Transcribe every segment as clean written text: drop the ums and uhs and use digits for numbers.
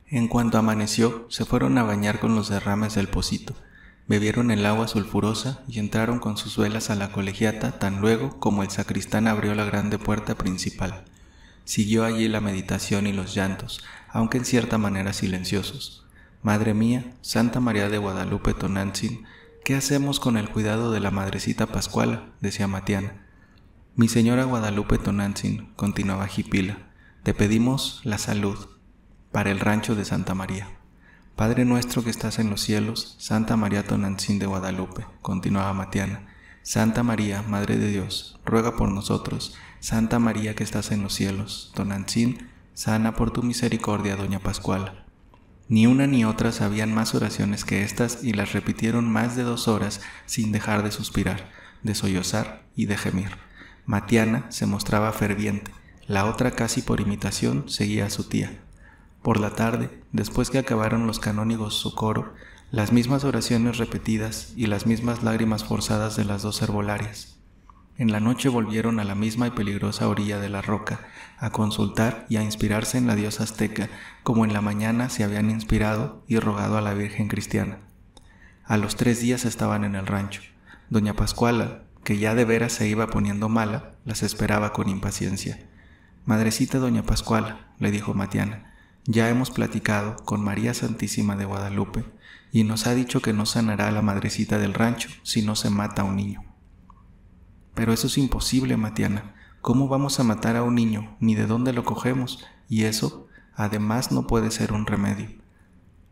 En cuanto amaneció, se fueron a bañar con los derrames del pocito, bebieron el agua sulfurosa y entraron con sus velas a la colegiata tan luego como el sacristán abrió la grande puerta principal. Siguió allí la meditación y los llantos, aunque en cierta manera silenciosos. Madre mía, Santa María de Guadalupe Tonantzin, ¿qué hacemos con el cuidado de la madrecita Pascuala?, decía Matiana. Mi señora Guadalupe Tonantzin, continuaba Jipila, te pedimos la salud para el rancho de Santa María. Padre nuestro que estás en los cielos, Santa María Tonantzin de Guadalupe, continuaba Matiana. Santa María, Madre de Dios, ruega por nosotros. Santa María que estás en los cielos, Tonantzin, sana por tu misericordia, doña Pascuala. Ni una ni otra sabían más oraciones que estas y las repitieron más de 2 horas sin dejar de suspirar, de sollozar y de gemir. Matiana se mostraba ferviente, la otra casi por imitación seguía a su tía. Por la tarde, después que acabaron los canónigos su coro, las mismas oraciones repetidas y las mismas lágrimas forzadas de las 2 herbolarias. En la noche volvieron a la misma y peligrosa orilla de la roca, a consultar y a inspirarse en la diosa azteca, como en la mañana se habían inspirado y rogado a la Virgen cristiana. A los 3 días estaban en el rancho. Doña Pascuala, que ya de veras se iba poniendo mala, las esperaba con impaciencia. Madrecita doña Pascuala, le dijo Matiana, ya hemos platicado con María Santísima de Guadalupe y nos ha dicho que no sanará a la madrecita del rancho si no se mata a un niño. Pero eso es imposible, Matiana. ¿Cómo vamos a matar a un niño? Ni de dónde lo cogemos. Y eso, además, no puede ser un remedio.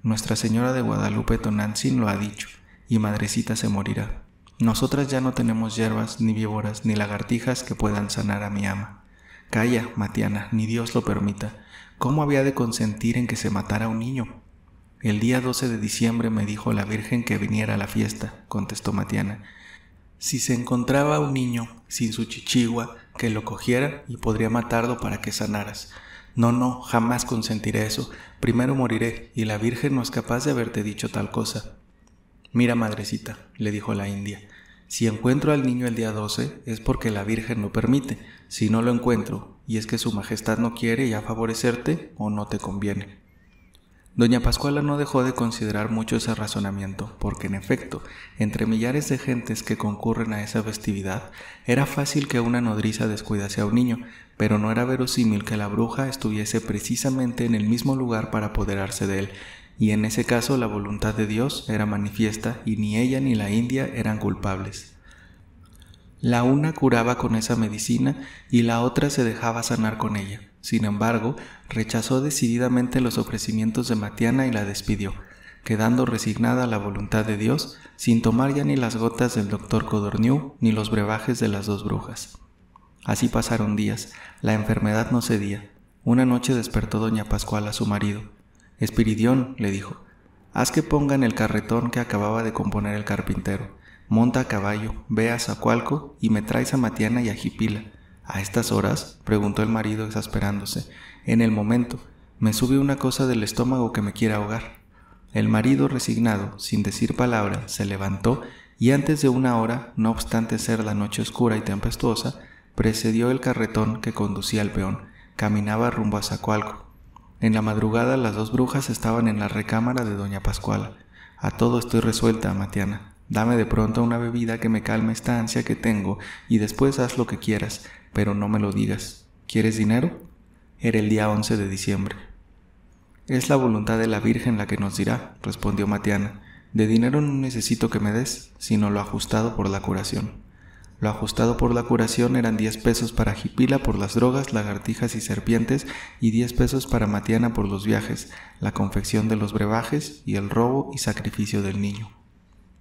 Nuestra Señora de Guadalupe Tonantzin lo ha dicho, y madrecita se morirá. Nosotras ya no tenemos hierbas, ni víboras, ni lagartijas que puedan sanar a mi ama. Calla, Matiana, ni Dios lo permita. ¿Cómo había de consentir en que se matara a un niño? El día 12 de diciembre me dijo la Virgen que viniera a la fiesta, contestó Matiana. Si se encontraba un niño sin su chichigua, que lo cogiera y podría matarlo para que sanaras. No, jamás consentiré eso. Primero moriré y la Virgen no es capaz de haberte dicho tal cosa. Mira, madrecita, le dijo la india, si encuentro al niño el día 12 es porque la Virgen lo permite. Si no lo encuentro y es que su majestad no quiere ya favorecerte o no te conviene. Doña Pascuala no dejó de considerar mucho ese razonamiento, porque en efecto, entre millares de gentes que concurren a esa festividad, era fácil que una nodriza descuidase a un niño, pero no era verosímil que la bruja estuviese precisamente en el mismo lugar para apoderarse de él, y en ese caso la voluntad de Dios era manifiesta y ni ella ni la india eran culpables. La una curaba con esa medicina y la otra se dejaba sanar con ella. Sin embargo, rechazó decididamente los ofrecimientos de Matiana y la despidió, quedando resignada a la voluntad de Dios, sin tomar ya ni las gotas del doctor Codorniu ni los brebajes de las 2 brujas. Así pasaron días, la enfermedad no cedía. Una noche despertó doña Pascuala a su marido. Espiridión, le dijo, haz que pongan el carretón que acababa de componer el carpintero. Monta a caballo, ve a Zacualco y me traes a Matiana y a Jipila. ¿A estas horas?, preguntó el marido exasperándose. En el momento, me sube una cosa del estómago que me quiere ahogar. El marido, resignado, sin decir palabra, se levantó y antes de 1 hora, no obstante ser la noche oscura y tempestuosa, precedió el carretón que conducía al peón. Caminaba rumbo a Zacualco. En la madrugada las 2 brujas estaban en la recámara de doña Pascuala. A todo estoy resuelta, Matiana. Dame de pronto una bebida que me calme esta ansia que tengo y después haz lo que quieras, pero no me lo digas. ¿Quieres dinero? Era el día 11 de diciembre. Es la voluntad de la Virgen la que nos dirá, respondió Matiana. De dinero no necesito que me des, sino lo ajustado por la curación. Lo ajustado por la curación eran 10 pesos para Jipila por las drogas, lagartijas y serpientes y 10 pesos para Matiana por los viajes, la confección de los brebajes y el robo y sacrificio del niño.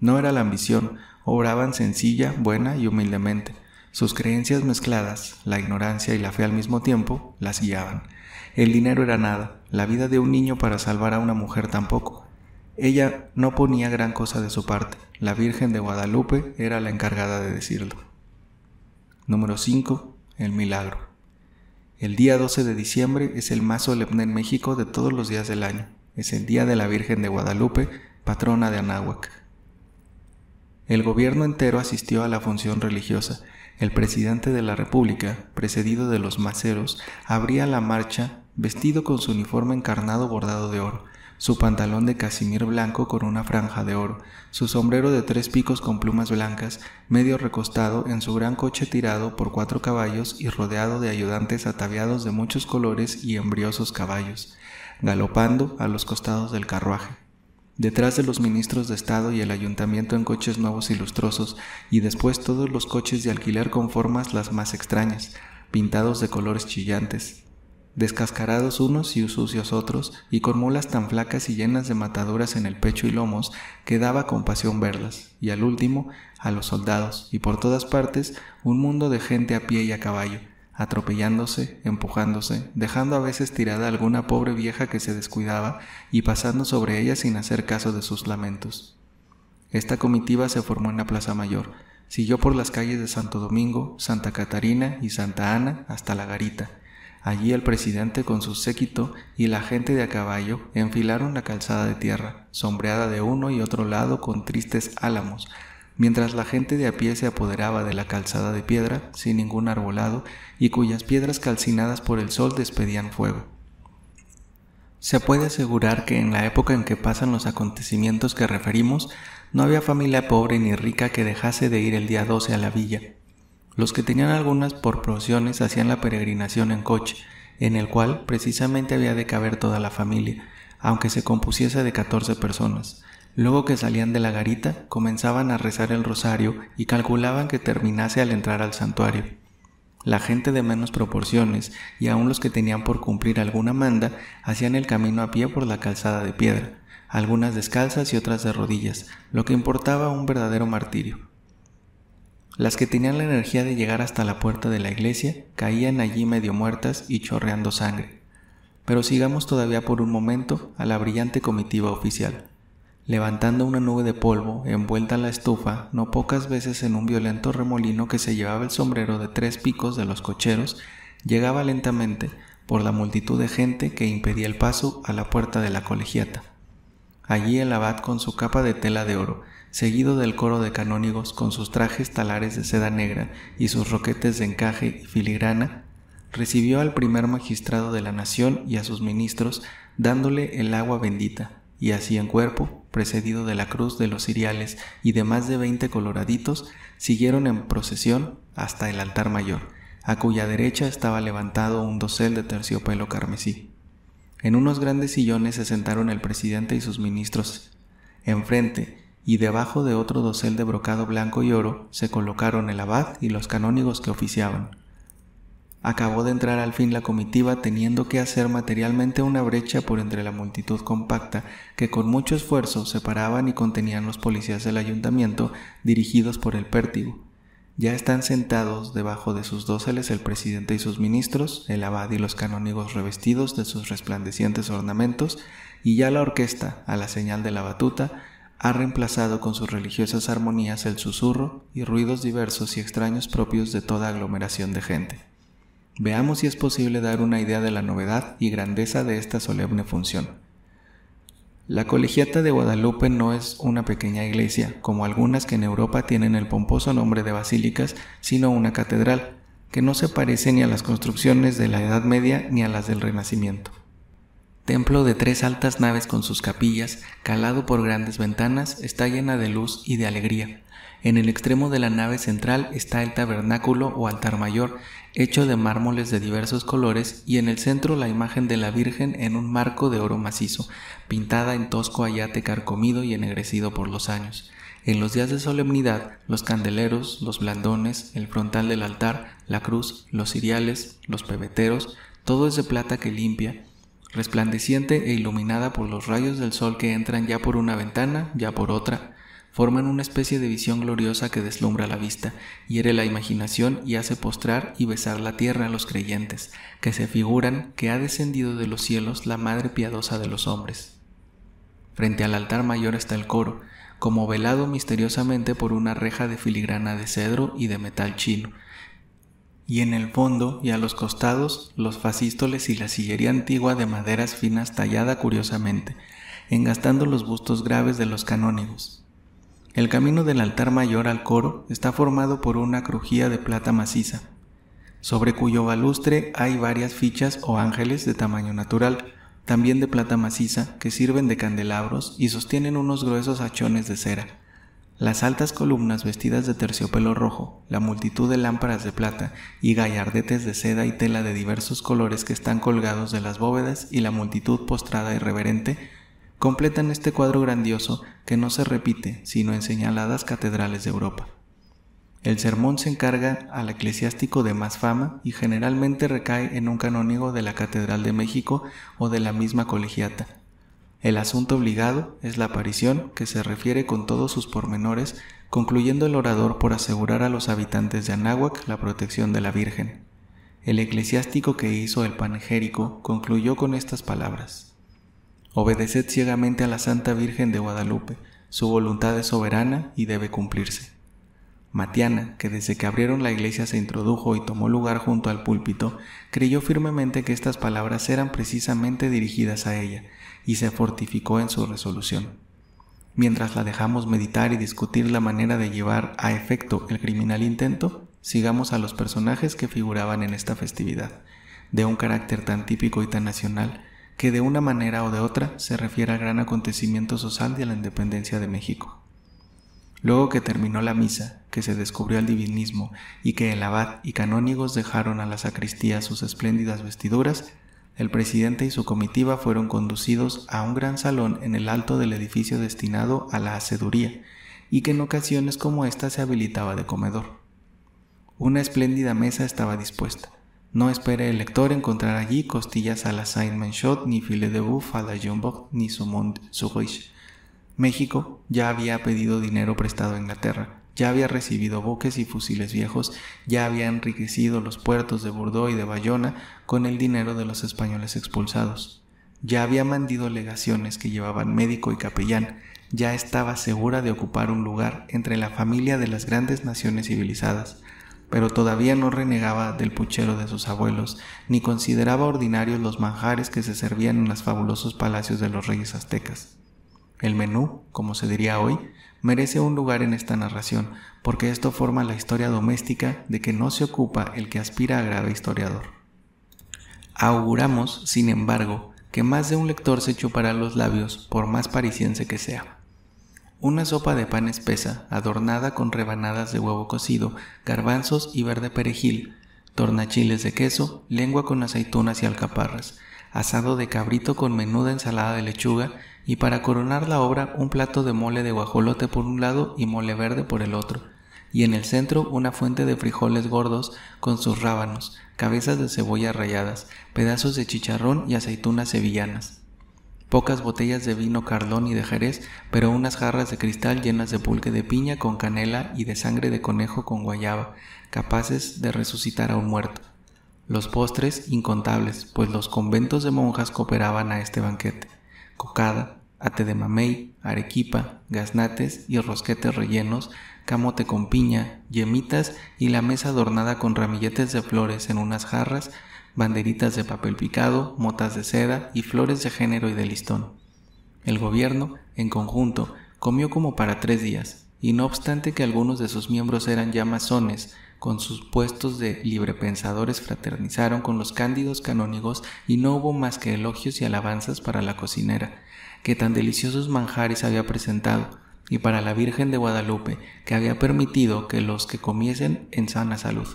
No era la ambición, obraban sencilla, buena y humildemente. Sus creencias mezcladas, la ignorancia y la fe al mismo tiempo, las guiaban. El dinero era nada, la vida de un niño para salvar a una mujer tampoco. Ella no ponía gran cosa de su parte, la Virgen de Guadalupe era la encargada de decirlo. Número 5. El milagro. El día 12 de diciembre es el más solemne en México de todos los días del año. Es el día de la Virgen de Guadalupe, patrona de Anáhuac. El gobierno entero asistió a la función religiosa. El presidente de la República, precedido de los maceros, abría la marcha vestido con su uniforme encarnado bordado de oro, su pantalón de casimir blanco con una franja de oro, su sombrero de 3 picos con plumas blancas, medio recostado en su gran coche tirado por 4 caballos y rodeado de ayudantes ataviados de muchos colores y embriosos caballos, galopando a los costados del carruaje. Detrás de los ministros de Estado y el ayuntamiento en coches nuevos y lustrosos, y después todos los coches de alquiler con formas las más extrañas, pintados de colores chillantes, descascarados unos y sucios otros, y con mulas tan flacas y llenas de mataduras en el pecho y lomos que daba compasión verlas, y al último a los soldados, y por todas partes un mundo de gente a pie y a caballo, atropellándose, empujándose, dejando a veces tirada alguna pobre vieja que se descuidaba y pasando sobre ella sin hacer caso de sus lamentos. Esta comitiva se formó en la Plaza Mayor, siguió por las calles de Santo Domingo, Santa Catarina y Santa Ana hasta La Garita. Allí el presidente con su séquito y la gente de a caballo enfilaron la calzada de tierra, sombreada de uno y otro lado con tristes álamos, mientras la gente de a pie se apoderaba de la calzada de piedra, sin ningún arbolado, y cuyas piedras calcinadas por el sol despedían fuego. Se puede asegurar que en la época en que pasan los acontecimientos que referimos, no había familia pobre ni rica que dejase de ir el día 12 a la villa. Los que tenían algunas proporciones hacían la peregrinación en coche, en el cual precisamente había de caber toda la familia, aunque se compusiese de 14 personas. Luego que salían de la garita, comenzaban a rezar el rosario y calculaban que terminase al entrar al santuario. La gente de menos proporciones, y aun los que tenían por cumplir alguna manda, hacían el camino a pie por la calzada de piedra, algunas descalzas y otras de rodillas, lo que importaba un verdadero martirio. Las que tenían la energía de llegar hasta la puerta de la iglesia caían allí medio muertas y chorreando sangre. Pero sigamos todavía por un momento a la brillante comitiva oficial. Levantando una nube de polvo envuelta en la estufa, no pocas veces en un violento remolino que se llevaba el sombrero de 3 picos de los cocheros, llegaba lentamente por la multitud de gente que impedía el paso a la puerta de la colegiata. Allí el abad con su capa de tela de oro, seguido del coro de canónigos con sus trajes talares de seda negra y sus roquetes de encaje y filigrana, recibió al primer magistrado de la nación y a sus ministros dándole el agua bendita, y así en cuerpo, precedido de la cruz de los ciriales y de más de 20 coloraditos, siguieron en procesión hasta el altar mayor, a cuya derecha estaba levantado un dosel de terciopelo carmesí. En unos grandes sillones se sentaron el presidente y sus ministros. Enfrente, y debajo de otro dosel de brocado blanco y oro, se colocaron el abad y los canónigos que oficiaban. Acabó de entrar al fin la comitiva, teniendo que hacer materialmente una brecha por entre la multitud compacta que con mucho esfuerzo separaban y contenían los policías del ayuntamiento dirigidos por el pértigo. Ya están sentados debajo de sus doseles el presidente y sus ministros, el abad y los canónigos revestidos de sus resplandecientes ornamentos, y ya la orquesta, a la señal de la batuta, ha reemplazado con sus religiosas armonías el susurro y ruidos diversos y extraños propios de toda aglomeración de gente. Veamos si es posible dar una idea de la novedad y grandeza de esta solemne función. La Colegiata de Guadalupe no es una pequeña iglesia, como algunas que en Europa tienen el pomposo nombre de basílicas, sino una catedral, que no se parece ni a las construcciones de la Edad Media ni a las del Renacimiento. Templo de 3 altas naves con sus capillas, calado por grandes ventanas, está llena de luz y de alegría. En el extremo de la nave central está el tabernáculo o altar mayor, hecho de mármoles de diversos colores, y en el centro la imagen de la Virgen en un marco de oro macizo, pintada en tosco ayate carcomido y ennegrecido por los años. En los días de solemnidad, los candeleros, los blandones, el frontal del altar, la cruz, los ciriales, los pebeteros, todo es de plata que limpia, resplandeciente e iluminada por los rayos del sol que entran ya por una ventana, ya por otra, forman una especie de visión gloriosa que deslumbra la vista, hiere la imaginación y hace postrar y besar la tierra a los creyentes, que se figuran que ha descendido de los cielos la Madre piadosa de los hombres. Frente al altar mayor está el coro, como velado misteriosamente por una reja de filigrana de cedro y de metal chino, y en el fondo y a los costados los fasístoles y la sillería antigua de maderas finas tallada curiosamente, engastando los bustos graves de los canónigos. El camino del altar mayor al coro está formado por una crujía de plata maciza. sobre cuyo balustre hay varias fichas o ángeles de tamaño natural, también de plata maciza, que sirven de candelabros y sostienen unos gruesos hachones de cera. Las altas columnas vestidas de terciopelo rojo, la multitud de lámparas de plata y gallardetes de seda y tela de diversos colores que están colgados de las bóvedas y la multitud postrada y reverente, completan este cuadro grandioso que no se repite sino en señaladas catedrales de Europa. El sermón se encarga al eclesiástico de más fama y generalmente recae en un canónigo de la Catedral de México o de la misma colegiata. El asunto obligado es la aparición, que se refiere con todos sus pormenores, concluyendo el orador por asegurar a los habitantes de Anáhuac la protección de la Virgen. El eclesiástico que hizo el panegírico concluyó con estas palabras: «Obedeced ciegamente a la Santa Virgen de Guadalupe, su voluntad es soberana y debe cumplirse». Matiana, que desde que abrieron la iglesia se introdujo y tomó lugar junto al púlpito, creyó firmemente que estas palabras eran precisamente dirigidas a ella, y se fortificó en su resolución. Mientras la dejamos meditar y discutir la manera de llevar a efecto el criminal intento, sigamos a los personajes que figuraban en esta festividad, de un carácter tan típico y tan nacional, que de una manera o de otra se refiere al gran acontecimiento social de la independencia de México. Luego que terminó la misa, que se descubrió el divinismo y que el abad y canónigos dejaron a la sacristía sus espléndidas vestiduras, el presidente y su comitiva fueron conducidos a un gran salón en el alto del edificio destinado a la haceduría y que en ocasiones como esta se habilitaba de comedor. Una espléndida mesa estaba dispuesta. No espere el lector encontrar allí costillas a la Saint-Menchot, ni filet de bœuf a la Jumbo, ni saumon Zurich. México ya había pedido dinero prestado a Inglaterra, ya había recibido buques y fusiles viejos, ya había enriquecido los puertos de Bordeaux y de Bayona con el dinero de los españoles expulsados, ya había mandado legaciones que llevaban médico y capellán, ya estaba segura de ocupar un lugar entre la familia de las grandes naciones civilizadas, pero todavía no renegaba del puchero de sus abuelos, ni consideraba ordinarios los manjares que se servían en los fabulosos palacios de los reyes aztecas. El menú, como se diría hoy, merece un lugar en esta narración, porque esto forma la historia doméstica de que no se ocupa el que aspira a grave historiador. Auguramos, sin embargo, que más de un lector se chupará los labios, por más parisiense que sea. Una sopa de pan espesa, adornada con rebanadas de huevo cocido, garbanzos y verde perejil, tornachiles de queso, lengua con aceitunas y alcaparras, asado de cabrito con menuda ensalada de lechuga y para coronar la obra un plato de mole de guajolote por un lado y mole verde por el otro, y en el centro una fuente de frijoles gordos con sus rábanos, cabezas de cebolla ralladas, pedazos de chicharrón y aceitunas sevillanas. Pocas botellas de vino Carlón y de Jerez, pero unas jarras de cristal llenas de pulque de piña con canela y de sangre de conejo con guayaba, capaces de resucitar a un muerto. Los postres incontables, pues los conventos de monjas cooperaban a este banquete. Cocada, ate de mamey, arequipa, gaznates y rosquetes rellenos, camote con piña, yemitas y la mesa adornada con ramilletes de flores en unas jarras, banderitas de papel picado, motas de seda y flores de género y de listón. El gobierno, en conjunto, comió como para 3 días, y no obstante que algunos de sus miembros eran ya masones, con sus puestos de librepensadores fraternizaron con los cándidos canónigos y no hubo más que elogios y alabanzas para la cocinera, que tan deliciosos manjares había presentado, y para la Virgen de Guadalupe, que había permitido que los que comiesen en sana salud.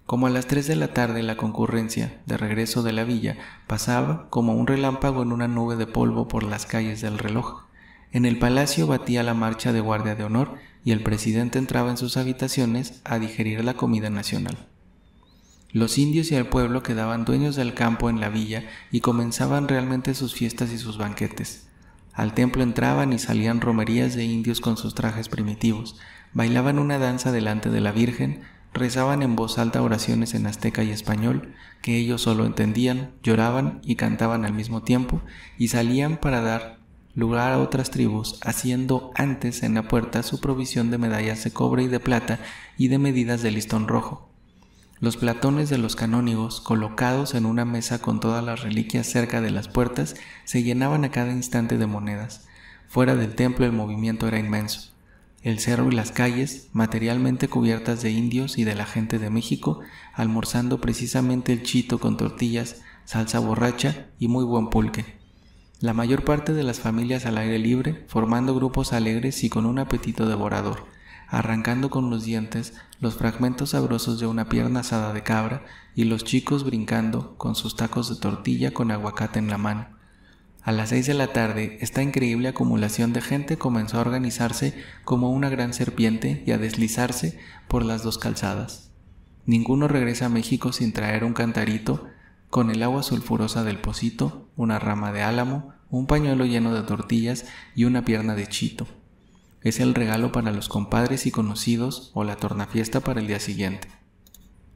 Como a las 3 de la tarde la concurrencia, de regreso de la villa, pasaba como un relámpago en una nube de polvo por las calles del reloj. En el palacio batía la marcha de guardia de honor y el presidente entraba en sus habitaciones a digerir la comida nacional. Los indios y el pueblo quedaban dueños del campo en la villa y comenzaban realmente sus fiestas y sus banquetes. Al templo entraban y salían romerías de indios con sus trajes primitivos, bailaban una danza delante de la Virgen, rezaban en voz alta oraciones en azteca y español, que ellos solo entendían, lloraban y cantaban al mismo tiempo, y salían para dar lugar a otras tribus, haciendo antes en la puerta su provisión de medallas de cobre y de plata y de medidas de listón rojo. Los platones de los canónigos, colocados en una mesa con todas las reliquias cerca de las puertas, se llenaban a cada instante de monedas. Fuera del templo el movimiento era inmenso. El cerro y las calles, materialmente cubiertas de indios y de la gente de México, almorzando precisamente el chito con tortillas, salsa borracha y muy buen pulque. La mayor parte de las familias al aire libre, formando grupos alegres y con un apetito devorador, arrancando con los dientes los fragmentos sabrosos de una pierna asada de cabra y los chicos brincando con sus tacos de tortilla con aguacate en la mano. A las 6 de la tarde, esta increíble acumulación de gente comenzó a organizarse como una gran serpiente y a deslizarse por las dos calzadas. Ninguno regresa a México sin traer un cantarito con el agua sulfurosa del pocito, una rama de álamo, un pañuelo lleno de tortillas y una pierna de chito. Es el regalo para los compadres y conocidos o la tornafiesta para el día siguiente.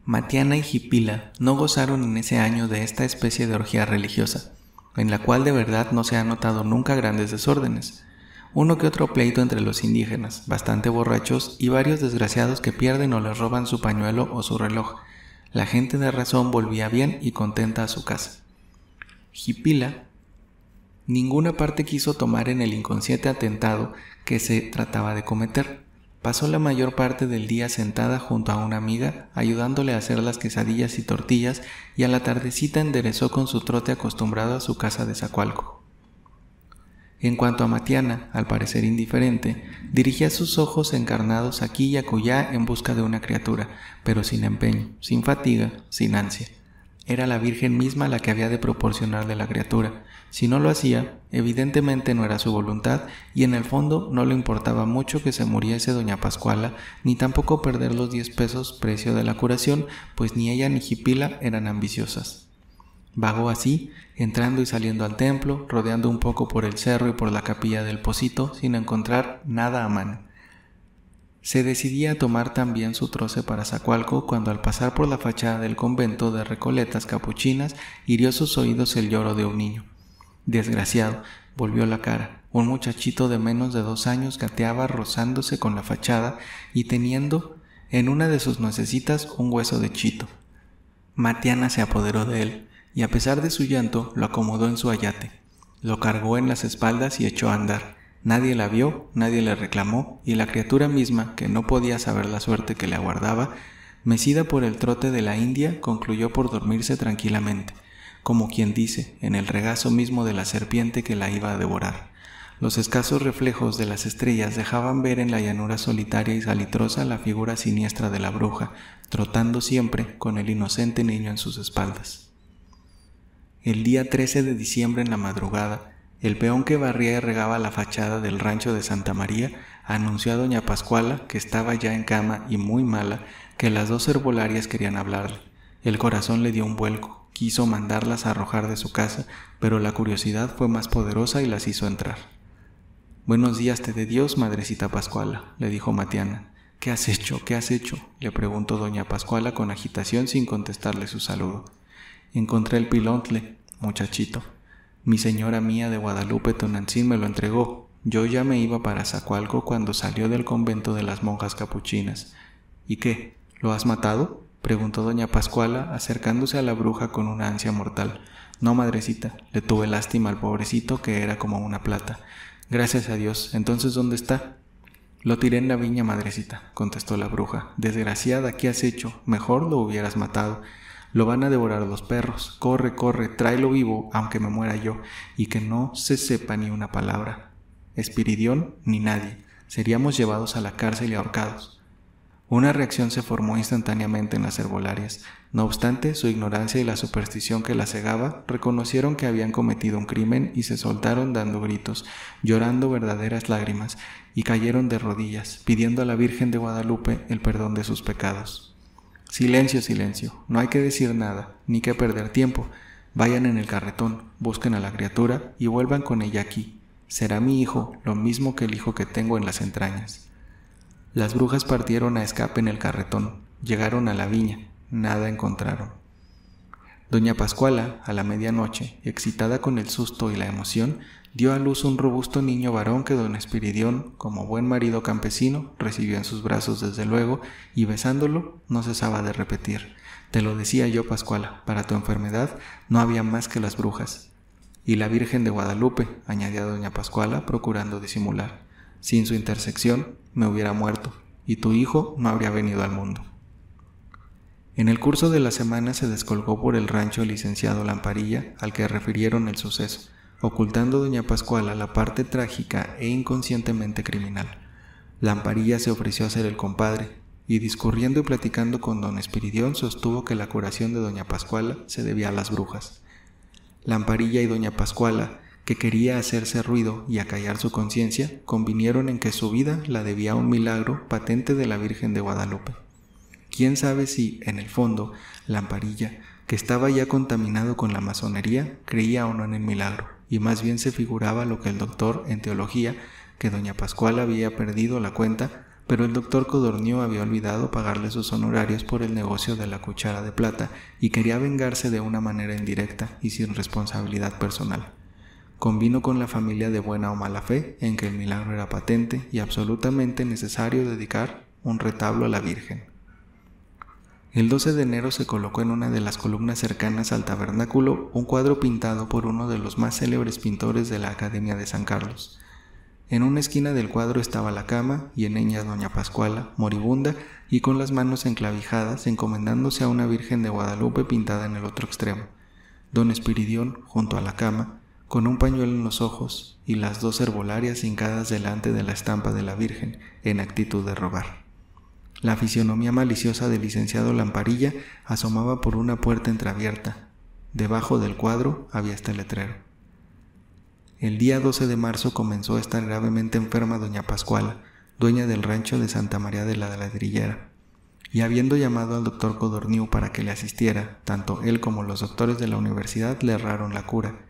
Matiana y Jipila no gozaron en ese año de esta especie de orgía religiosa, en la cual de verdad no se han notado nunca grandes desórdenes. Uno que otro pleito entre los indígenas, bastante borrachos y varios desgraciados que pierden o les roban su pañuelo o su reloj. La gente de razón volvía bien y contenta a su casa. Jipila ninguna parte quiso tomar en el inconsciente atentado que se trataba de cometer. Pasó la mayor parte del día sentada junto a una amiga, ayudándole a hacer las quesadillas y tortillas, y a la tardecita enderezó con su trote acostumbrado a su casa de Zacualco. En cuanto a Matiana, al parecer indiferente, dirigía sus ojos encarnados aquí y acullá en busca de una criatura, pero sin empeño, sin fatiga, sin ansia. Era la Virgen misma la que había de proporcionarle la criatura. Si no lo hacía, evidentemente no era su voluntad, y en el fondo no le importaba mucho que se muriese doña Pascuala, ni tampoco perder los 10 pesos precio de la curación, pues ni ella ni Jipila eran ambiciosas. Vagó así, entrando y saliendo al templo, rodeando un poco por el cerro y por la capilla del Pocito, sin encontrar nada a mano. Se decidía a tomar también su troce para Zacualco cuando al pasar por la fachada del convento de Recoletas Capuchinas hirió sus oídos el lloro de un niño. Desgraciado, volvió la cara. Un muchachito de menos de 2 años gateaba rozándose con la fachada y teniendo en una de sus nuecesitas un hueso de chito. Matiana se apoderó de él y a pesar de su llanto lo acomodó en su ayate. Lo cargó en las espaldas y echó a andar. Nadie la vio, nadie le reclamó, y la criatura misma, que no podía saber la suerte que le aguardaba, mecida por el trote de la India, concluyó por dormirse tranquilamente, como quien dice, en el regazo mismo de la serpiente que la iba a devorar. Los escasos reflejos de las estrellas dejaban ver en la llanura solitaria y salitrosa la figura siniestra de la bruja, trotando siempre con el inocente niño en sus espaldas. El día 13 de diciembre en la madrugada, el peón que barría y regaba la fachada del rancho de Santa María anunció a doña Pascuala, que estaba ya en cama y muy mala, que las 2 herbolarias querían hablarle. El corazón le dio un vuelco, quiso mandarlas a arrojar de su casa, pero la curiosidad fue más poderosa y las hizo entrar. «Buenos días te dé Dios, madrecita Pascuala», le dijo Matiana. «¿Qué has hecho? ¿Qué has hecho?», le preguntó doña Pascuala con agitación sin contestarle su saludo. «Encontré el pilontle, muchachito. Mi señora mía de Guadalupe Tonantzin me lo entregó. Yo ya me iba para Zacualco cuando salió del convento de las monjas capuchinas». «¿Y qué? ¿Lo has matado?», preguntó doña Pascuala, acercándose a la bruja con una ansia mortal. «No, madrecita, le tuve lástima al pobrecito que era como una plata». «Gracias a Dios. Entonces, ¿dónde está?». «Lo tiré en la viña, madrecita», contestó la bruja. «Desgraciada, ¿qué has hecho? Mejor lo hubieras matado. Lo van a devorar los perros. Corre, corre, tráelo vivo, aunque me muera yo, y que no se sepa ni una palabra. Espiridión ni nadie. Seríamos llevados a la cárcel y ahorcados». Una reacción se formó instantáneamente en las herbolarias. No obstante, su ignorancia y la superstición que las cegaba reconocieron que habían cometido un crimen y se soltaron dando gritos, llorando verdaderas lágrimas, y cayeron de rodillas, pidiendo a la Virgen de Guadalupe el perdón de sus pecados. «Silencio, silencio, no hay que decir nada, ni que perder tiempo. Vayan en el carretón, busquen a la criatura y vuelvan con ella aquí. Será mi hijo, lo mismo que el hijo que tengo en las entrañas». Las brujas partieron a escape en el carretón, llegaron a la viña, nada encontraron. Doña Pascuala, a la medianoche, excitada con el susto y la emoción, dio a luz un robusto niño varón que don Espiridión, como buen marido campesino, recibió en sus brazos desde luego, y besándolo, no cesaba de repetir: «Te lo decía yo, Pascuala, para tu enfermedad no había más que las brujas». «Y la Virgen de Guadalupe», añadía doña Pascuala, procurando disimular. Sin su intersección me hubiera muerto y tu hijo no habría venido al mundo. En el curso de la semana se descolgó por el rancho el licenciado Lamparilla, al que refirieron el suceso, ocultando doña Pascuala la parte trágica e inconscientemente criminal. Lamparilla se ofreció a ser el compadre, y discurriendo y platicando con don Espiridión sostuvo que la curación de doña Pascuala se debía a las brujas. Lamparilla y doña Pascuala, que quería hacerse ruido y acallar su conciencia, convinieron en que su vida la debía a un milagro patente de la Virgen de Guadalupe. ¿Quién sabe si, en el fondo, Lamparilla, que estaba ya contaminado con la masonería, creía o no en el milagro, y más bien se figuraba lo que el doctor, en teología, que doña Pascuala había perdido la cuenta, pero el doctor Codorníu había olvidado pagarle sus honorarios por el negocio de la cuchara de plata y quería vengarse de una manera indirecta y sin responsabilidad personal. Convino con la familia de buena o mala fe en que el milagro era patente y absolutamente necesario dedicar un retablo a la Virgen. El 12 de enero se colocó en una de las columnas cercanas al tabernáculo un cuadro pintado por uno de los más célebres pintores de la Academia de San Carlos. En una esquina del cuadro estaba la cama y en ella doña Pascuala, moribunda y con las manos enclavijadas, encomendándose a una Virgen de Guadalupe pintada en el otro extremo. Don Espiridión, junto a la cama, con un pañuelo en los ojos y las dos herbolarias hincadas delante de la estampa de la Virgen, en actitud de rogar. La fisionomía maliciosa del licenciado Lamparilla asomaba por una puerta entreabierta. Debajo del cuadro había este letrero. El día 12 de marzo comenzó a estar gravemente enferma doña Pascuala, dueña del rancho de Santa María de la Ladrillera, y habiendo llamado al doctor Codorníu para que le asistiera, tanto él como los doctores de la universidad le erraron la cura,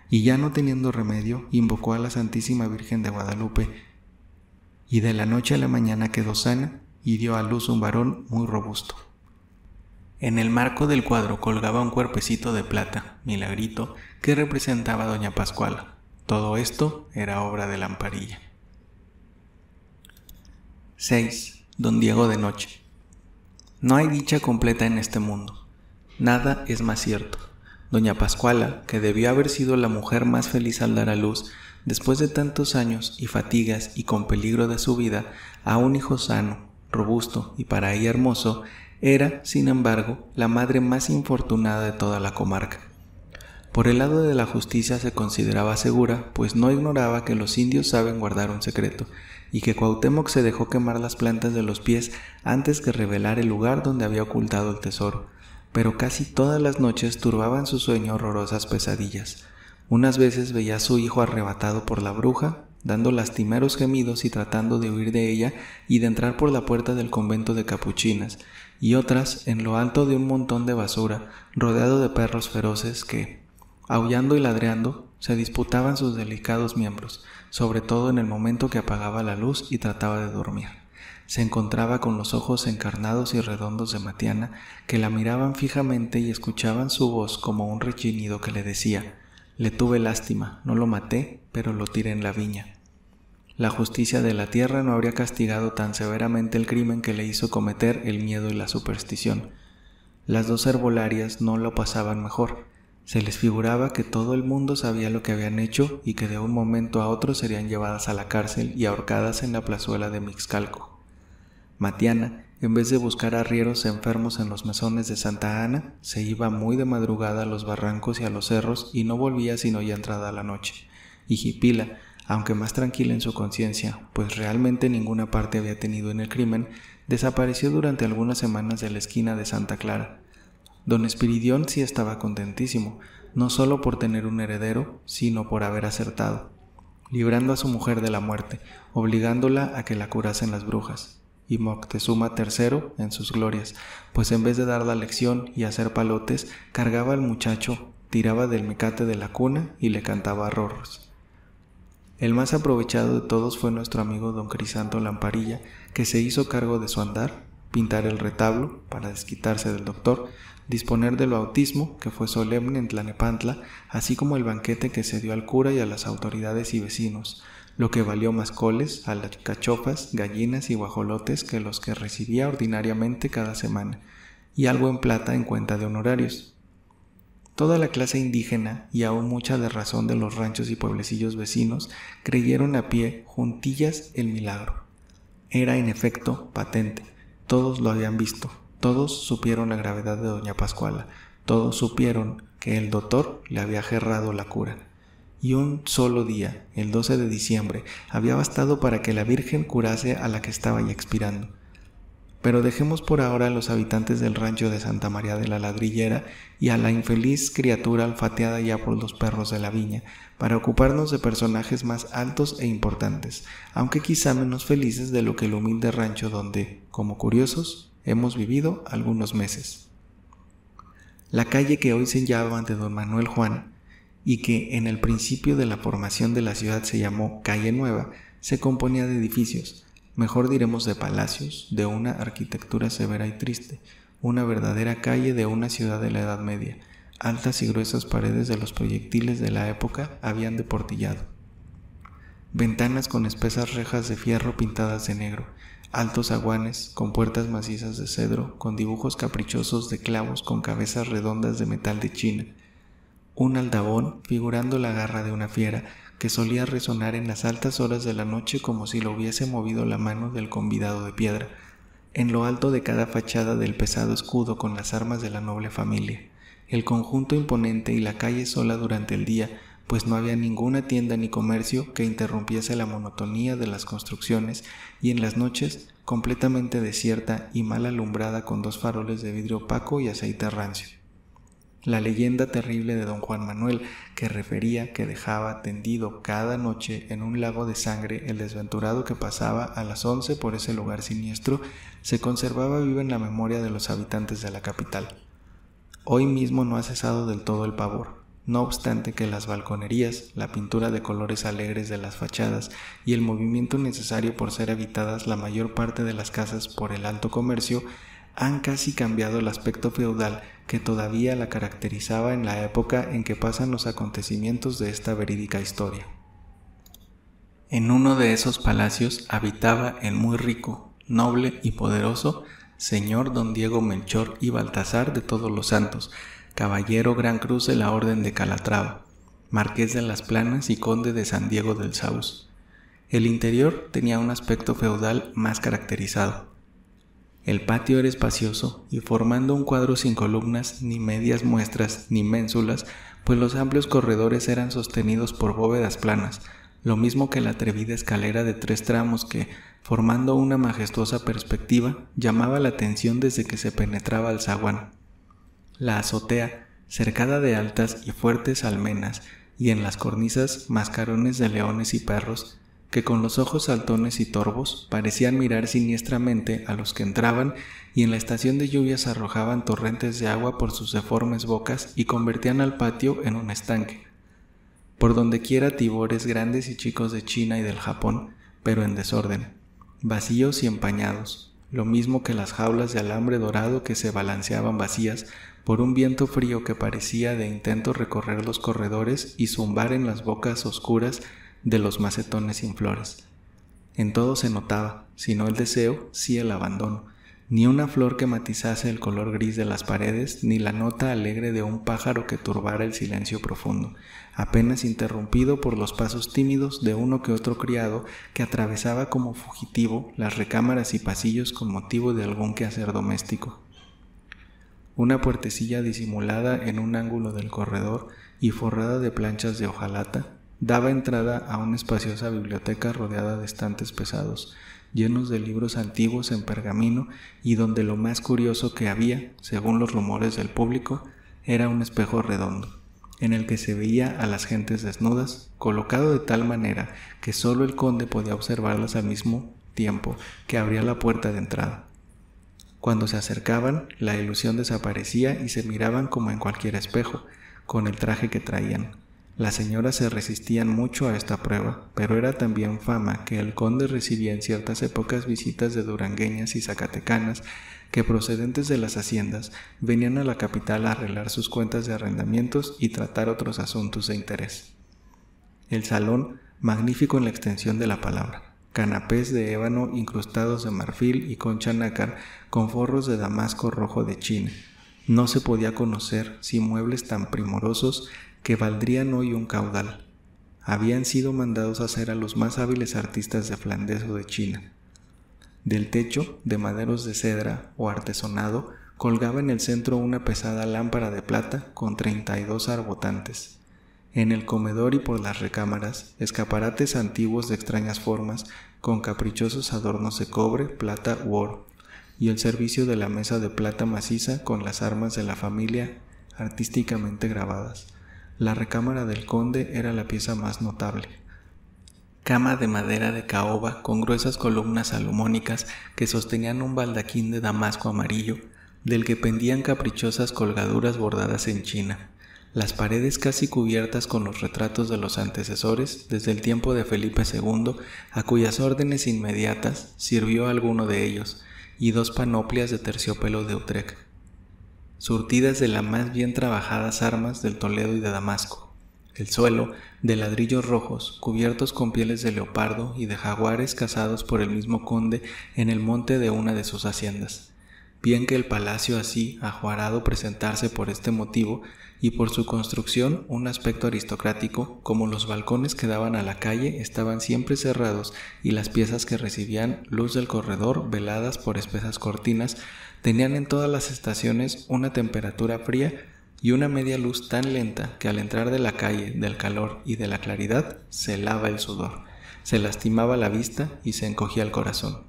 y ya no teniendo remedio, invocó a la Santísima Virgen de Guadalupe, y de la noche a la mañana quedó sana y dio a luz un varón muy robusto. En el marco del cuadro colgaba un cuerpecito de plata, milagrito, que representaba a doña Pascuala. Todo esto era obra de Lamparilla. 6. Don Diego de noche. No hay dicha completa en este mundo. Nada es más cierto. Doña Pascuala, que debió haber sido la mujer más feliz al dar a luz, después de tantos años y fatigas y con peligro de su vida, a un hijo sano, robusto y para ella hermoso, era, sin embargo, la madre más infortunada de toda la comarca. Por el lado de la justicia se consideraba segura, pues no ignoraba que los indios saben guardar un secreto, y que Cuauhtémoc se dejó quemar las plantas de los pies antes que revelar el lugar donde había ocultado el tesoro, pero casi todas las noches turbaban su sueño horrorosas pesadillas. Unas veces veía a su hijo arrebatado por la bruja, dando lastimeros gemidos y tratando de huir de ella y de entrar por la puerta del convento de capuchinas, y otras en lo alto de un montón de basura, rodeado de perros feroces que, aullando y ladreando, se disputaban sus delicados miembros, sobre todo en el momento que apagaba la luz y trataba de dormir. Se encontraba con los ojos encarnados y redondos de Matiana, que la miraban fijamente y escuchaban su voz como un rechinido que le decía: «Le tuve lástima, no lo maté, pero lo tiré en la viña». La justicia de la tierra no habría castigado tan severamente el crimen que le hizo cometer el miedo y la superstición. Las dos herbolarias no lo pasaban mejor. Se les figuraba que todo el mundo sabía lo que habían hecho y que de un momento a otro serían llevadas a la cárcel y ahorcadas en la plazuela de Mixcalco. Matiana, en vez de buscar arrieros enfermos en los mesones de Santa Ana, se iba muy de madrugada a los barrancos y a los cerros y no volvía sino ya entrada la noche. Y Jipila, aunque más tranquila en su conciencia, pues realmente ninguna parte había tenido en el crimen, desapareció durante algunas semanas de la esquina de Santa Clara. Don Espiridión sí estaba contentísimo, no solo por tener un heredero, sino por haber acertado, librando a su mujer de la muerte, obligándola a que la curasen las brujas, y Moctezuma III en sus glorias, pues en vez de dar la lección y hacer palotes, cargaba al muchacho, tiraba del mecate de la cuna y le cantaba arroros. El más aprovechado de todos fue nuestro amigo don Crisanto Lamparilla, que se hizo cargo de su andar, pintar el retablo, para desquitarse del doctor, disponer del bautismo, que fue solemne en Tlanepantla, así como el banquete que se dio al cura y a las autoridades y vecinos, lo que valió más coles, alcachofas, gallinas y guajolotes que los que recibía ordinariamente cada semana, y algo en plata en cuenta de honorarios. Toda la clase indígena y aún mucha de razón de los ranchos y pueblecillos vecinos creyeron a pie juntillas el milagro. Era en efecto patente, todos lo habían visto, todos supieron la gravedad de doña Pascuala, todos supieron que el doctor le había gerrado la cura. Y un solo día, el 12 de diciembre, había bastado para que la Virgen curase a la que estaba ya expirando. Pero dejemos por ahora a los habitantes del rancho de Santa María de la Ladrillera y a la infeliz criatura olfateada ya por los perros de la viña, para ocuparnos de personajes más altos e importantes, aunque quizá menos felices de lo que el humilde rancho donde, como curiosos, hemos vivido algunos meses. La calle que hoy se llama de Don Manuel Juan, y que en el principio de la formación de la ciudad se llamó Calle Nueva, se componía de edificios, mejor diremos de palacios, de una arquitectura severa y triste, una verdadera calle de una ciudad de la Edad Media. Altas y gruesas paredes de los proyectiles de la época habían deportillado. Ventanas con espesas rejas de fierro pintadas de negro, altos zaguanes con puertas macizas de cedro, con dibujos caprichosos de clavos con cabezas redondas de metal de China. Un aldabón figurando la garra de una fiera que solía resonar en las altas horas de la noche como si lo hubiese movido la mano del convidado de piedra, en lo alto de cada fachada del pesado escudo con las armas de la noble familia, el conjunto imponente y la calle sola durante el día, pues no había ninguna tienda ni comercio que interrumpiese la monotonía de las construcciones, y en las noches completamente desierta y mal alumbrada con 2 faroles de vidrio opaco y aceite rancio. La leyenda terrible de don Juan Manuel, que refería que dejaba tendido cada noche en un lago de sangre el desventurado que pasaba a las 11 por ese lugar siniestro, se conservaba viva en la memoria de los habitantes de la capital. Hoy mismo no ha cesado del todo el pavor, no obstante que las balconerías, la pintura de colores alegres de las fachadas y el movimiento necesario por ser habitadas la mayor parte de las casas por el alto comercio han casi cambiado el aspecto feudal que todavía la caracterizaba en la época en que pasan los acontecimientos de esta verídica historia. En uno de esos palacios habitaba el muy rico, noble y poderoso señor don Diego Melchor y Baltasar de Todos los Santos, caballero Gran Cruz de la Orden de Calatrava, marqués de las Planas y conde de San Diego del Sauz. El interior tenía un aspecto feudal más caracterizado. El patio era espacioso y formando un cuadro sin columnas, ni medias muestras, ni ménsulas, pues los amplios corredores eran sostenidos por bóvedas planas, lo mismo que la atrevida escalera de 3 tramos que, formando una majestuosa perspectiva, llamaba la atención desde que se penetraba al zaguán. La azotea, cercada de altas y fuertes almenas, y en las cornisas mascarones de leones y perros, que con los ojos saltones y torvos parecían mirar siniestramente a los que entraban y en la estación de lluvias arrojaban torrentes de agua por sus deformes bocas y convertían al patio en un estanque. Por donde quiera tibores grandes y chicos de China y del Japón, pero en desorden, vacíos y empañados, lo mismo que las jaulas de alambre dorado que se balanceaban vacías por un viento frío que parecía de intento recorrer los corredores y zumbar en las bocas oscuras de los macetones sin flores. En todo se notaba, si no el deseo, sí el abandono, ni una flor que matizase el color gris de las paredes, ni la nota alegre de un pájaro que turbara el silencio profundo, apenas interrumpido por los pasos tímidos de uno que otro criado que atravesaba como fugitivo las recámaras y pasillos con motivo de algún quehacer doméstico. Una puertecilla disimulada en un ángulo del corredor y forrada de planchas de hojalata daba entrada a una espaciosa biblioteca rodeada de estantes pesados, llenos de libros antiguos en pergamino y donde lo más curioso que había, según los rumores del público, era un espejo redondo, en el que se veía a las gentes desnudas, colocado de tal manera que solo el conde podía observarlas al mismo tiempo que abría la puerta de entrada. Cuando se acercaban, la ilusión desaparecía y se miraban como en cualquier espejo, con el traje que traían. Las señoras se resistían mucho a esta prueba, pero era también fama que el conde recibía en ciertas épocas visitas de durangueñas y zacatecanas que, procedentes de las haciendas, venían a la capital a arreglar sus cuentas de arrendamientos y tratar otros asuntos de interés. El salón, magnífico en la extensión de la palabra, canapés de ébano incrustados de marfil y concha nácar con forros de damasco rojo de China, No se podía conocer si muebles tan primorosos que valdrían hoy un caudal habían sido mandados a hacer a los más hábiles artistas de Flandes o de China. Del techo, de maderos de cedra o artesonado, colgaba en el centro una pesada lámpara de plata con 32 arbotantes. En el comedor y por las recámaras, escaparates antiguos de extrañas formas con caprichosos adornos de cobre, plata u oro, y el servicio de la mesa de plata maciza con las armas de la familia artísticamente grabadas. La recámara del conde era la pieza más notable. Cama de madera de caoba con gruesas columnas salomónicas que sostenían un baldaquín de damasco amarillo, del que pendían caprichosas colgaduras bordadas en China. Las paredes casi cubiertas con los retratos de los antecesores desde el tiempo de Felipe II, a cuyas órdenes inmediatas sirvió alguno de ellos, y 2 panoplias de terciopelo de Utrecht, surtidas de las más bien trabajadas armas del Toledo y de Damasco. El suelo, de ladrillos rojos, cubiertos con pieles de leopardo y de jaguares cazados por el mismo conde en el monte de una de sus haciendas. Bien que el palacio así ha jurado presentarse por este motivo y por su construcción un aspecto aristocrático, como los balcones que daban a la calle estaban siempre cerrados y las piezas que recibían luz del corredor, veladas por espesas cortinas, tenían en todas las estaciones una temperatura fría y una media luz tan lenta que al entrar de la calle, del calor y de la claridad, se helaba el sudor, se lastimaba la vista y se encogía el corazón.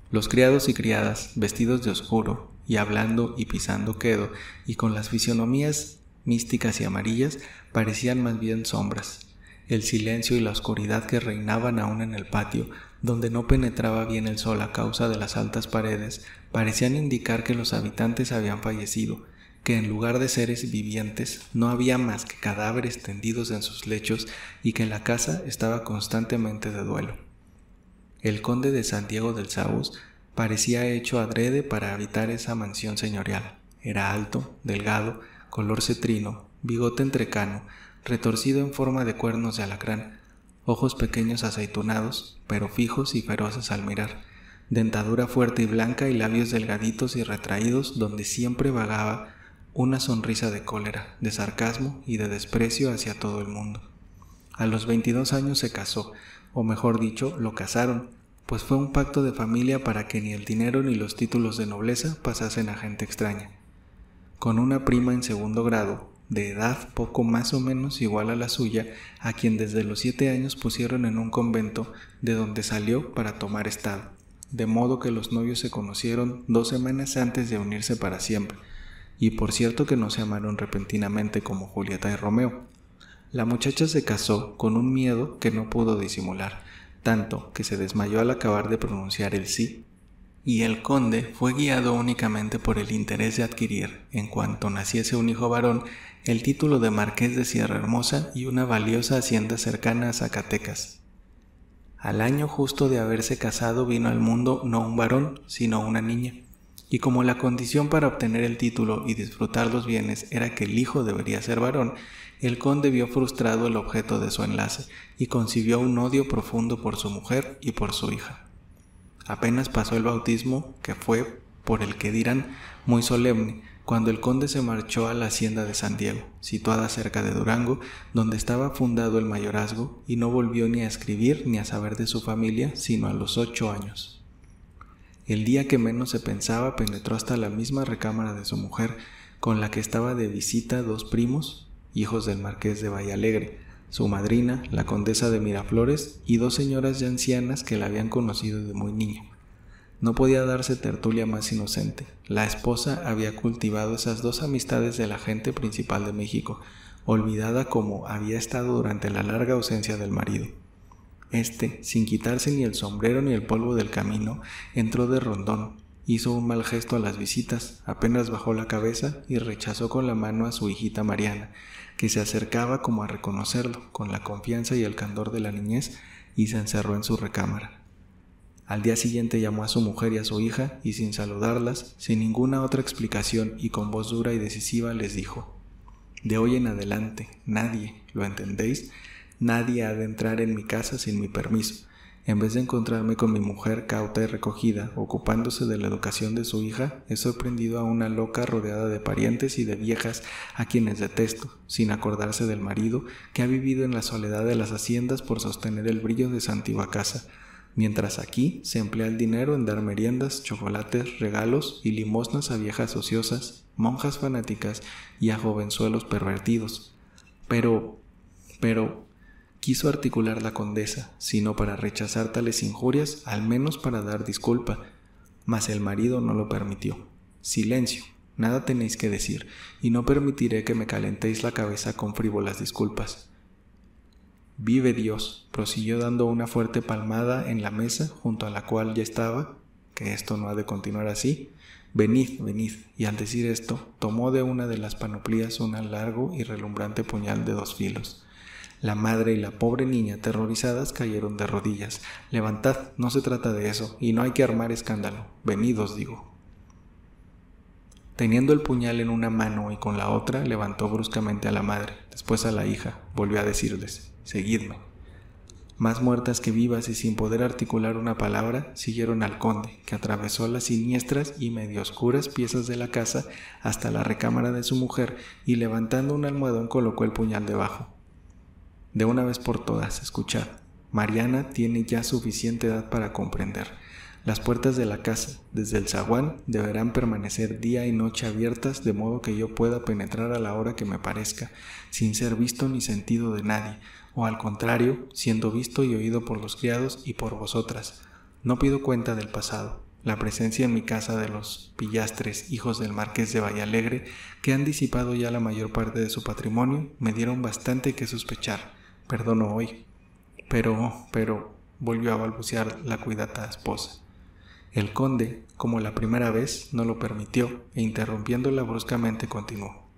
Los criados y criadas, vestidos de oscuro y hablando y pisando quedo y con las fisonomías místicas y amarillas, parecían más bien sombras. El silencio y la oscuridad que reinaban aún en el patio, donde no penetraba bien el sol a causa de las altas paredes, parecían indicar que los habitantes habían fallecido, que en lugar de seres vivientes no había más que cadáveres tendidos en sus lechos y que la casa estaba constantemente de duelo. El conde de Santiago del Saúz parecía hecho adrede para habitar esa mansión señorial. Era alto, delgado, color cetrino, bigote entrecano, retorcido en forma de cuernos de alacrán, ojos pequeños aceitunados, pero fijos y feroces al mirar, dentadura fuerte y blanca y labios delgaditos y retraídos donde siempre vagaba una sonrisa de cólera, de sarcasmo y de desprecio hacia todo el mundo. A los 22 años se casó, o mejor dicho, lo casaron, pues fue un pacto de familia para que ni el dinero ni los títulos de nobleza pasasen a gente extraña. Con una prima en 2º grado, de edad poco más o menos igual a la suya, a quien desde los 7 años pusieron en un convento de donde salió para tomar estado, de modo que los novios se conocieron 2 semanas antes de unirse para siempre, y por cierto que no se amaron repentinamente como Julieta y Romeo. La muchacha se casó con un miedo que no pudo disimular, tanto que se desmayó al acabar de pronunciar el sí, y el conde fue guiado únicamente por el interés de adquirir, en cuanto naciese un hijo varón, el título de marqués de Sierra Hermosa y una valiosa hacienda cercana a Zacatecas. Al año justo de haberse casado vino al mundo no un varón, sino una niña, y como la condición para obtener el título y disfrutar los bienes era que el hijo debería ser varón, el conde vio frustrado el objeto de su enlace y concibió un odio profundo por su mujer y por su hija. Apenas pasó el bautismo, que fue, por el que dirán, muy solemne, cuando el conde se marchó a la hacienda de San Diego, situada cerca de Durango, donde estaba fundado el mayorazgo, y no volvió ni a escribir ni a saber de su familia, sino a los 8 años. El día que menos se pensaba, penetró hasta la misma recámara de su mujer, con la que estaba de visita 2 primos, hijos del marqués de Vallalegre, su madrina, la condesa de Miraflores, y 2 señoras ya ancianas que la habían conocido de muy niño. No podía darse tertulia más inocente. La esposa había cultivado esas 2 amistades de la gente principal de México, olvidada como había estado durante la larga ausencia del marido. Este, sin quitarse ni el sombrero ni el polvo del camino, entró de rondón, hizo un mal gesto a las visitas, apenas bajó la cabeza y rechazó con la mano a su hijita Mariana, que se acercaba como a reconocerlo, con la confianza y el candor de la niñez, y se encerró en su recámara. Al día siguiente llamó a su mujer y a su hija, y sin saludarlas, sin ninguna otra explicación y con voz dura y decisiva les dijo: «De hoy en adelante, nadie, ¿lo entendéis?, nadie ha de entrar en mi casa sin mi permiso, En vez de encontrarme con mi mujer cauta y recogida, ocupándose de la educación de su hija, he sorprendido a una loca rodeada de parientes y de viejas a quienes detesto, sin acordarse del marido que ha vivido en la soledad de las haciendas por sostener el brillo de su antigua casa, mientras aquí se emplea el dinero en dar meriendas, chocolates, regalos y limosnas a viejas ociosas, monjas fanáticas y a jovenzuelos pervertidos. Pero, quiso articular la condesa, sino para rechazar tales injurias, al menos para dar disculpa, mas el marido no lo permitió. Silencio, nada tenéis que decir, y no permitiré que me calentéis la cabeza con frívolas disculpas. Vive Dios, prosiguió dando una fuerte palmada en la mesa junto a la cual ya estaba, que esto no ha de continuar así. Venid, venid, y al decir esto, tomó de una de las panoplías un largo y relumbrante puñal de 2 filos. La madre y la pobre niña, aterrorizadas, cayeron de rodillas. Levantad, no se trata de eso, y no hay que armar escándalo. Venid, os digo. Teniendo el puñal en una mano y con la otra, levantó bruscamente a la madre, después a la hija. Volvió a decirles: seguidme. Más muertas que vivas y sin poder articular una palabra, siguieron al conde, que atravesó las siniestras y medio oscuras piezas de la casa hasta la recámara de su mujer y levantando un almohadón colocó el puñal debajo. De una vez por todas, escuchad. Mariana tiene ya suficiente edad para comprender. Las puertas de la casa, desde el zaguán, deberán permanecer día y noche abiertas de modo que yo pueda penetrar a la hora que me parezca, sin ser visto ni sentido de nadie, o al contrario, siendo visto y oído por los criados y por vosotras. No pido cuenta del pasado. La presencia en mi casa de los pillastres, hijos del marqués de Vallalegre, que han disipado ya la mayor parte de su patrimonio, me dieron bastante que sospechar. Perdono hoy. Pero, volvió a balbucear la cuidada esposa. El conde, como la primera vez, no lo permitió, e interrumpiéndola bruscamente continuó.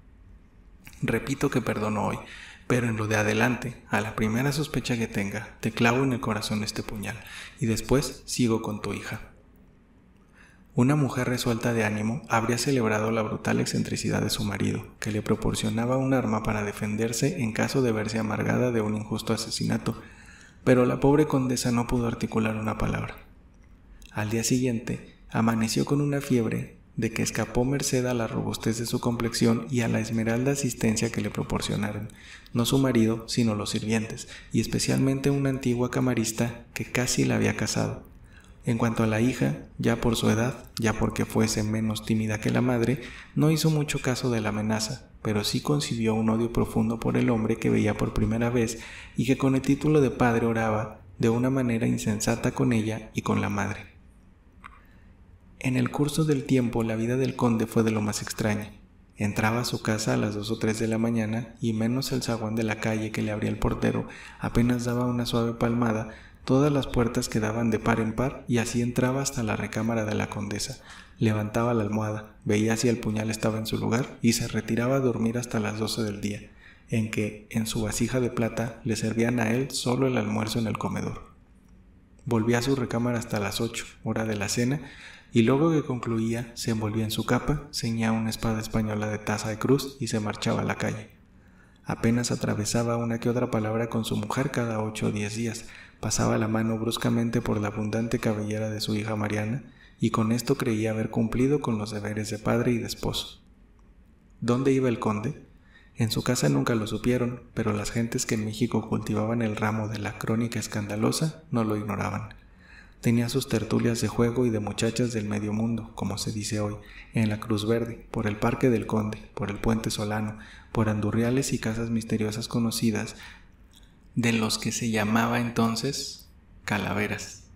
Repito que perdono hoy, pero en lo de adelante, a la primera sospecha que tenga, te clavo en el corazón este puñal, y después sigo con tu hija. Una mujer resuelta de ánimo habría celebrado la brutal excentricidad de su marido, que le proporcionaba un arma para defenderse en caso de verse amargada de un injusto asesinato, pero la pobre condesa no pudo articular una palabra. Al día siguiente, amaneció con una fiebre de que escapó merced a la robustez de su complexión y a la esmeralda asistencia que le proporcionaron, no su marido, sino los sirvientes, y especialmente una antigua camarista que casi la había casado. En cuanto a la hija, ya por su edad, ya porque fuese menos tímida que la madre, no hizo mucho caso de la amenaza, pero sí concibió un odio profundo por el hombre que veía por primera vez y que con el título de padre oraba de una manera insensata con ella y con la madre. En el curso del tiempo la vida del conde fue de lo más extraña. Entraba a su casa a las 2 o 3 de la mañana y menos el zaguán de la calle que le abría el portero, apenas daba una suave palmada, todas las puertas quedaban de par en par y así entraba hasta la recámara de la condesa. Levantaba la almohada, veía si el puñal estaba en su lugar y se retiraba a dormir hasta las 12 del día, en que, en su vasija de plata, le servían a él solo el almuerzo en el comedor. Volvía a su recámara hasta las 8, hora de la cena, y luego que concluía, se envolvía en su capa, ceñía una espada española de taza de cruz y se marchaba a la calle. Apenas atravesaba una que otra palabra con su mujer cada 8 o 10 días, pasaba la mano bruscamente por la abundante cabellera de su hija Mariana, y con esto creía haber cumplido con los deberes de padre y de esposo. ¿Dónde iba el conde? En su casa nunca lo supieron, pero las gentes que en México cultivaban el ramo de la crónica escandalosa no lo ignoraban. Tenía sus tertulias de juego y de muchachas del medio mundo, como se dice hoy, en la Cruz Verde, por el Parque del Conde, por el Puente Solano, por andurriales y casas misteriosas conocidas, de los que se llamaba entonces calaveras.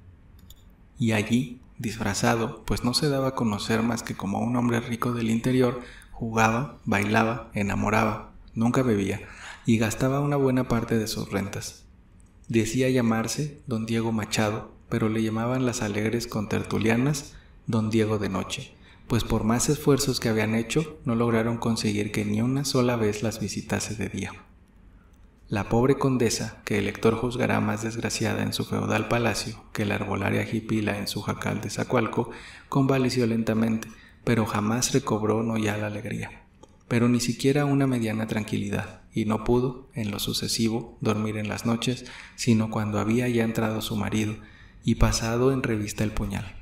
Y allí, disfrazado, pues no se daba a conocer más que como un hombre rico del interior, jugaba, bailaba, enamoraba, nunca bebía, y gastaba una buena parte de sus rentas. Decía llamarse don Diego Machado, pero le llamaban las alegres contertulianas don Diego de Noche, pues por más esfuerzos que habían hecho, no lograron conseguir que ni una sola vez las visitase de día. La pobre condesa, que el lector juzgará más desgraciada en su feudal palacio que la arbolaria jipila en su jacal de Zacualco, convaleció lentamente, pero jamás recobró no ya la alegría, pero ni siquiera una mediana tranquilidad, y no pudo, en lo sucesivo, dormir en las noches, sino cuando había ya entrado su marido, y pasado en revista el puñal.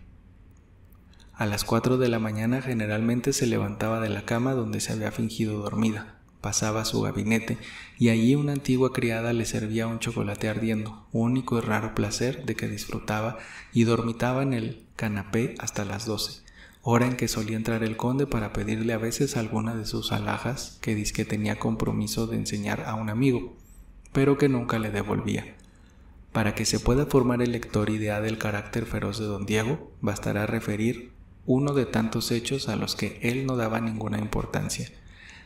A las 4 de la mañana generalmente se levantaba de la cama donde se había fingido dormida, pasaba a su gabinete y allí una antigua criada le servía un chocolate ardiendo, único y raro placer de que disfrutaba, y dormitaba en el canapé hasta las 12, hora en que solía entrar el conde para pedirle a veces alguna de sus alhajas que dizque tenía compromiso de enseñar a un amigo, pero que nunca le devolvía. Para que se pueda formar el lector idea del carácter feroz de don Diego, bastará referir uno de tantos hechos a los que él no daba ninguna importancia.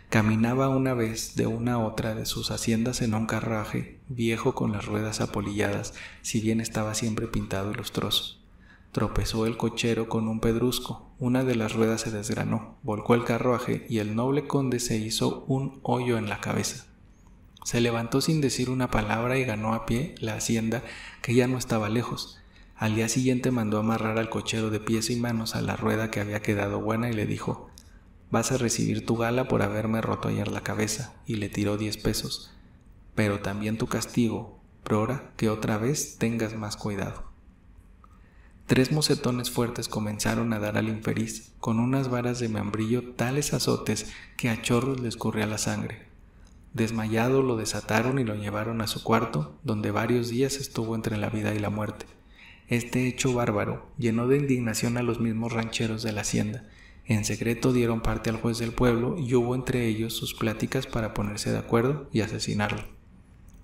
Caminaba una vez de una a otra de sus haciendas en un carruaje viejo con las ruedas apolilladas, si bien estaba siempre pintado y lustroso. Tropezó el cochero con un pedrusco, una de las ruedas se desgranó, volcó el carruaje y el noble conde se hizo un hoyo en la cabeza. Se levantó sin decir una palabra y ganó a pie la hacienda, que ya no estaba lejos. Al día siguiente mandó amarrar al cochero de pies y manos a la rueda que había quedado buena y le dijo: «Vas a recibir tu gala por haberme roto ayer la cabeza», y le tiró 10 pesos. «Pero también tu castigo, prora, que otra vez tengas más cuidado». 3 mocetones fuertes comenzaron a dar al infeliz con unas varas de membrillo tales azotes que a chorros le escurría la sangre. Desmayado lo desataron y lo llevaron a su cuarto, donde varios días estuvo entre la vida y la muerte. Este hecho bárbaro llenó de indignación a los mismos rancheros de la hacienda. En secreto dieron parte al juez del pueblo y hubo entre ellos sus pláticas para ponerse de acuerdo y asesinarlo.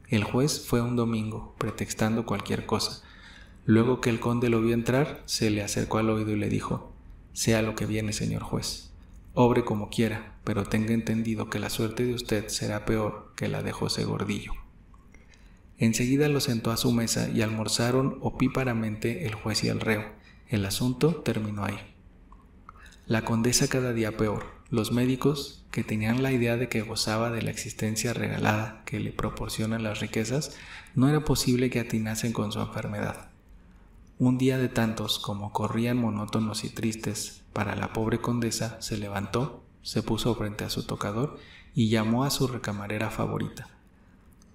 El juez fue un domingo, pretextando cualquier cosa. Luego que el conde lo vio entrar, se le acercó al oído y le dijo: «Sea lo que viene, señor juez. Obre como quiera, pero tenga entendido que la suerte de usted será peor que la de José Gordillo». Enseguida lo sentó a su mesa y almorzaron opíparamente el juez y el reo. El asunto terminó ahí. La condesa cada día peor. Los médicos, que tenían la idea de que gozaba de la existencia regalada que le proporcionan las riquezas, no era posible que atinasen con su enfermedad. Un día de tantos como corrían monótonos y tristes para la pobre condesa, se levantó, se puso frente a su tocador y llamó a su recamarera favorita.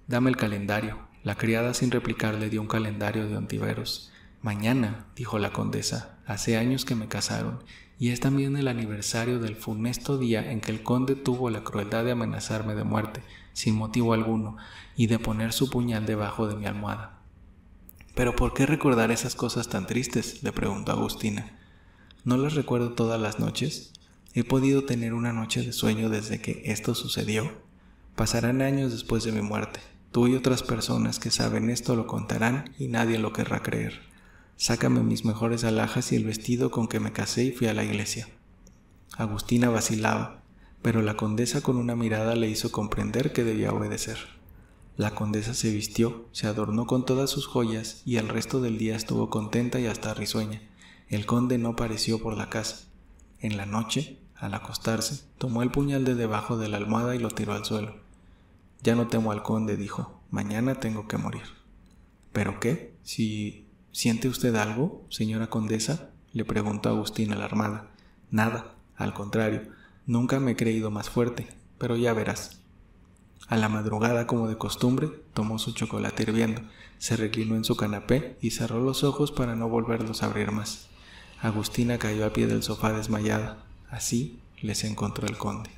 «Dame el calendario». La criada sin replicar le dio un calendario de Ontiveros. «Mañana», dijo la condesa, «hace años que me casaron, y es también el aniversario del funesto día en que el conde tuvo la crueldad de amenazarme de muerte, sin motivo alguno, y de poner su puñal debajo de mi almohada». «¿Pero por qué recordar esas cosas tan tristes?», le preguntó Agustina. «¿No las recuerdo todas las noches? He podido tener una noche de sueño desde que esto sucedió. Pasarán años después de mi muerte. Tú y otras personas que saben esto lo contarán y nadie lo querrá creer. Sácame mis mejores alhajas y el vestido con que me casé y fui a la iglesia». Agustina vacilaba, pero la condesa con una mirada le hizo comprender que debía obedecer. La condesa se vistió, se adornó con todas sus joyas y el resto del día estuvo contenta y hasta risueña. El conde no pareció por la casa. En la noche, al acostarse, tomó el puñal de debajo de la almohada y lo tiró al suelo. «Ya no temo al conde», dijo. «Mañana tengo que morir». «¿Pero qué? ¿Siente usted algo, señora condesa?», le preguntó Agustina alarmada. «Nada, al contrario, nunca me he creído más fuerte, pero ya verás». A la madrugada, como de costumbre, tomó su chocolate hirviendo, se reclinó en su canapé y cerró los ojos para no volverlos a abrir más. Agustina cayó al pie del sofá desmayada. Así les encontró el conde.